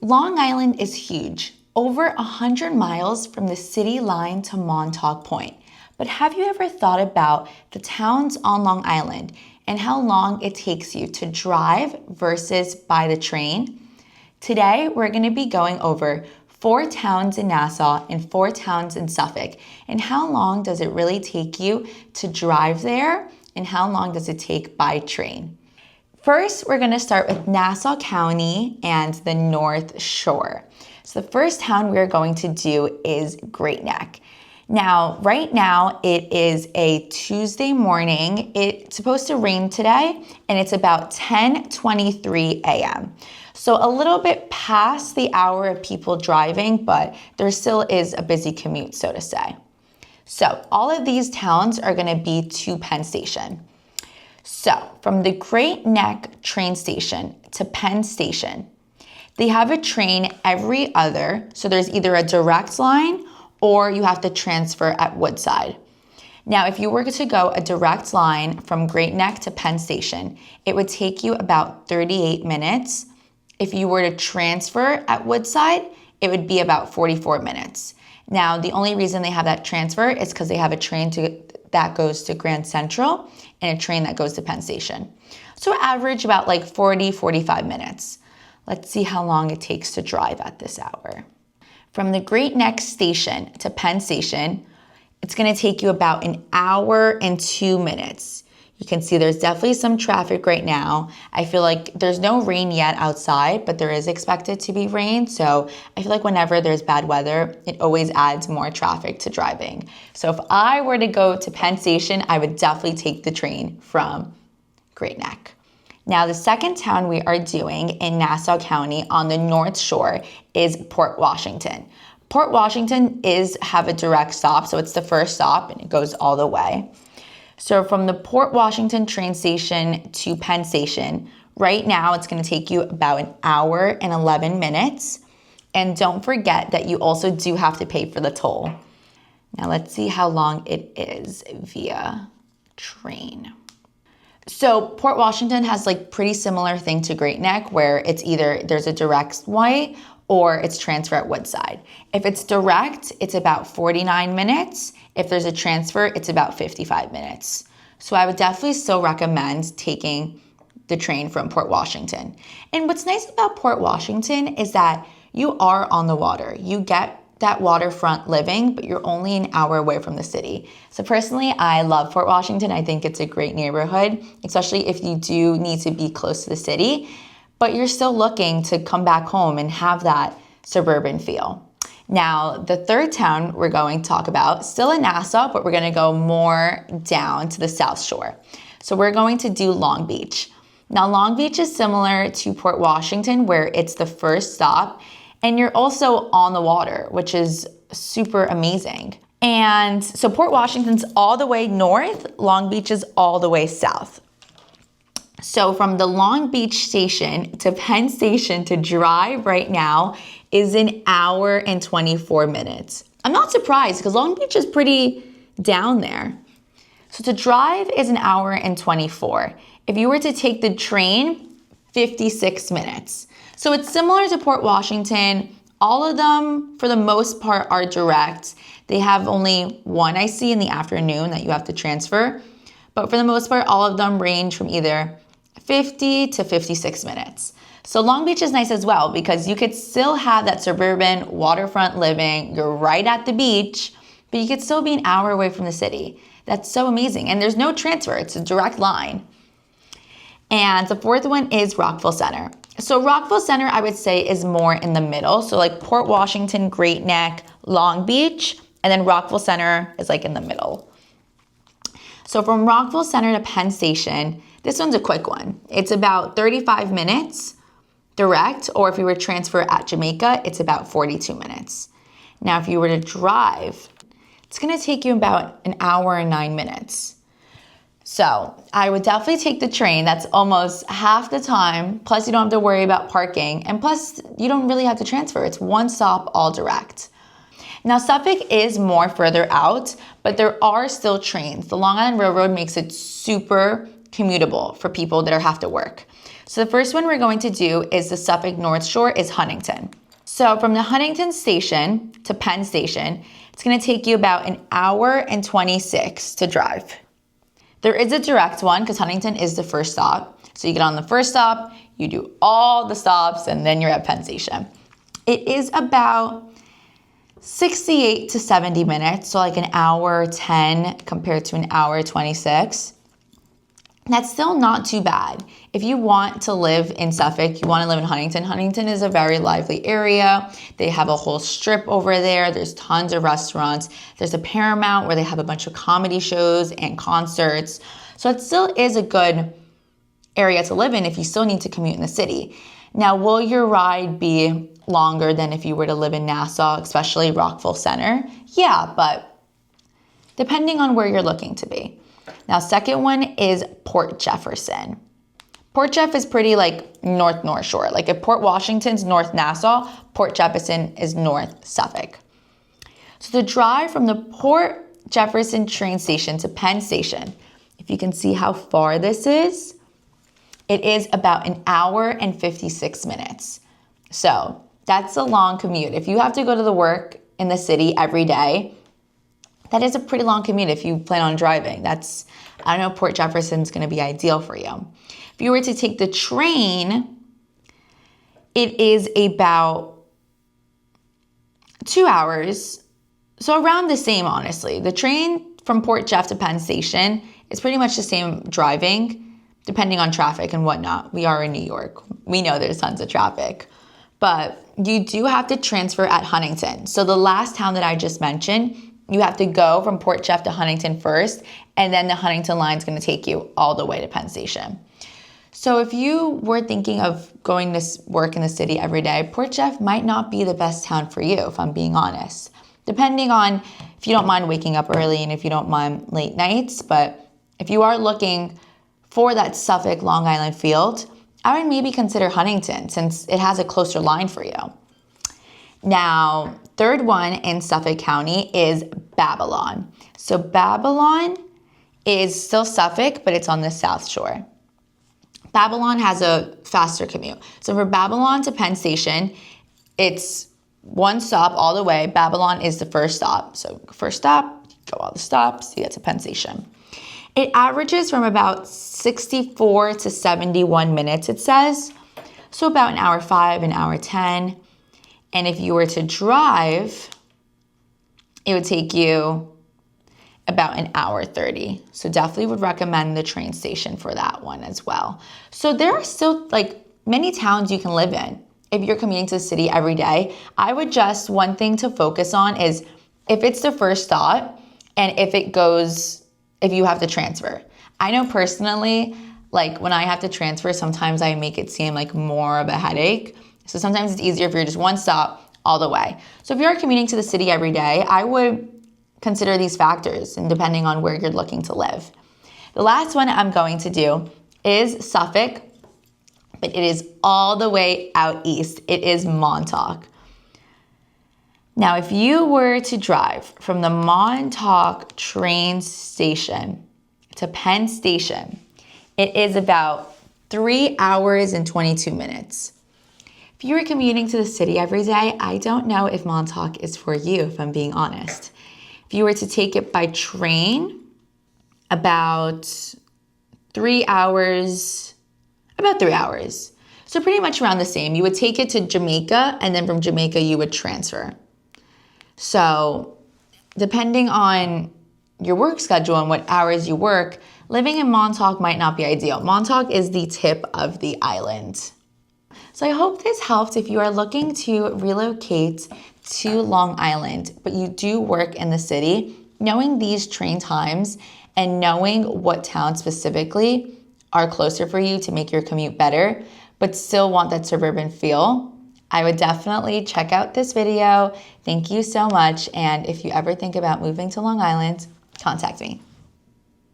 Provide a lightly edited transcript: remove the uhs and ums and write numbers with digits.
Long Island is huge, over 100 miles from the city line to Montauk Point. But have you ever thought about the towns on Long Island and how long it takes you to drive versus by the train? Today, we're going to be going over 4 towns in Nassau and 4 towns in Suffolk, and how long does it really take you to drive there, and how long does it take by train? First, we're going to start with Nassau County and the North Shore. So the first town we're going to do is Great Neck. Now, right now, it is a Tuesday morning. It's supposed to rain today, and it's about 10:23 a.m. So a little bit past the hour of people driving, but there still is a busy commute, so to say. So all of these towns are going to be to Penn Station. So from the Great Neck train station to Penn Station, they have a train every other, so there's either a direct line or you have to transfer at Woodside. Now, if you were to go a direct line from Great Neck to Penn Station, it would take you about 38 minutes. If you were to transfer at Woodside, it would be about 44 minutes. Now, the only reason they have that transfer is because they have a train that goes to Grand Central and a train that goes to Penn Station. So average about like 40, 45 minutes. Let's see how long it takes to drive at this hour. From the Great Neck station to Penn Station, it's going to take you about an hour and 2 minutes. You can see there's definitely some traffic right now. I feel like there's no rain yet outside, but there is expected to be rain. So I feel like whenever there's bad weather, it always adds more traffic to driving. So if I were to go to Penn Station, I would definitely take the train from Great Neck. Now, the second town we are doing in Nassau County on the North Shore is Port Washington. Port Washington have a direct stop, so it's the first stop and it goes all the way. So from the Port Washington train station to Penn Station, right now it's going to take you about an hour and 11 minutes. And don't forget that you also do have to pay for the toll. Now let's see how long it is via train. So Port Washington has like pretty similar thing to Great Neck, where it's either there's a direct way or it's transfer at Woodside. If it's direct, it's about 49 minutes. If there's a transfer, it's about 55 minutes. So I would definitely still recommend taking the train from Port Washington. And what's nice about Port Washington is that you are on the water. You get that waterfront living, but you're only an hour away from the city. So personally, I love Port Washington. I think it's a great neighborhood, especially if you do need to be close to the city, but you're still looking to come back home and have that suburban feel. Now, the third town we're going to talk about, still in Nassau, but we're going to go more down to the South Shore. So we're going to do Long Beach. Now, Long Beach is similar to Port Washington, where it's the first stop, and you're also on the water, which is super amazing. And so Port Washington's all the way north, Long Beach is all the way south. So from the Long Beach station to Penn Station to drive right now is an hour and 24 minutes. I'm not surprised because Long Beach is pretty down there. So to drive is an hour and 24. If you were to take the train, 56 minutes. So it's similar to Port Washington. All of them, for the most part, are direct. They have only one I see in the afternoon that you have to transfer. But for the most part, all of them range from either 50 to 56 minutes. So Long Beach is nice as well because you could still have that suburban waterfront living. You're right at the beach, but you could still be an hour away from the city. That's so amazing. And there's no transfer. It's a direct line. And the fourth one is Rockville Center. So Rockville Center, I would say, is more in the middle. So like Port Washington, Great Neck, Long Beach, and then Rockville Center is like in the middle. So from Rockville Center to Penn Station, this one's a quick one. It's about 35 minutes direct, or if you were to transfer at Jamaica, it's about 42 minutes. Now, if you were to drive, it's gonna take you about an hour and 9 minutes. So I would definitely take the train. That's almost half the time. Plus you don't have to worry about parking. And plus you don't really have to transfer. It's one stop, all direct. Now Suffolk is more further out, but there are still trains. The Long Island Railroad makes it super commutable for people that have to work. So the first one we're going to do is the Suffolk North Shore is Huntington. So from the Huntington station to Penn Station, it's going to take you about an hour and 26 to drive. There is a direct one because Huntington is the first stop. So you get on the first stop, you do all the stops, and then you're at Penn Station. It is about 68 to 70 minutes, so like an hour 10 compared to an hour 26. That's still not too bad. If you want to live in Suffolk, you want to live in Huntington. Huntington is a very lively area. They have a whole strip over there. There's tons of restaurants. There's a Paramount where they have a bunch of comedy shows and concerts. So it still is a good area to live in if you still need to commute in the city. Now, will your ride be longer than if you were to live in Nassau, especially Rockville Center? Yeah, but depending on where you're looking to be. Now, second one is Port Jefferson. Port Jeff is pretty like North Shore. Like if Port Washington's North Nassau, Port Jefferson is North Suffolk. So the drive from the Port Jefferson train station to Penn Station, if you can see how far this is, it is about an hour and 56 minutes. So that's a long commute. If you have to go to the work in the city every day, that is a pretty long commute if you plan on driving. I don't know, Port Jefferson's going to be ideal for you. If you were to take the train, it is about 2 hours. So around the same, honestly. The train from Port Jeff to Penn Station is pretty much the same driving, depending on traffic and whatnot. We are in New York. We know there's tons of traffic. But you do have to transfer at Huntington. So the last town that I just mentioned, you have to go from Port Jeff to Huntington first, and then the Huntington line is going to take you all the way to Penn Station. So if you were thinking of going to work in the city every day, Port Jeff might not be the best town for you, if I'm being honest. Depending on if you don't mind waking up early and if you don't mind late nights. But if you are looking for that Suffolk Long Island field, I would maybe consider Huntington since it has a closer line for you. Now, third one in Suffolk County is Babylon. So Babylon is still Suffolk, but it's on the South Shore. Babylon has a faster commute. So for Babylon to Penn Station, it's one stop all the way. Babylon is the first stop. So first stop, go all the stops, you get to Penn Station. It averages from about 64 to 71 minutes, it says. So about an hour 5, an hour 10. And if you were to drive, it would take you about an hour 30. So definitely would recommend the train station for that one as well. So there are still like many towns you can live in if you're commuting to the city every day. I would just, one thing to focus on is if it's the first stop and if you have to transfer. I know personally, like when I have to transfer, sometimes I make it seem like more of a headache. So sometimes it's easier if you're just one stop all the way. So if you're commuting to the city every day, I would consider these factors and depending on where you're looking to live. The last one I'm going to do is Suffolk, but it is all the way out east. It is Montauk. Now, if you were to drive from the Montauk train station to Penn Station, it is about 3 hours and 22 minutes. If you were commuting to the city every day, I don't know if Montauk is for you, if I'm being honest. If you were to take it by train, about 3 hours. So pretty much around the same. You would take it to Jamaica, and then from Jamaica, you would transfer. So depending on your work schedule and what hours you work, living in Montauk might not be ideal. Montauk is the tip of the island. So I hope this helped if you are looking to relocate to Long Island, but you do work in the city. Knowing these train times and knowing what towns specifically are closer for you to make your commute better, but still want that suburban feel, I would definitely check out this video. Thank you so much. And if you ever think about moving to Long Island, contact me.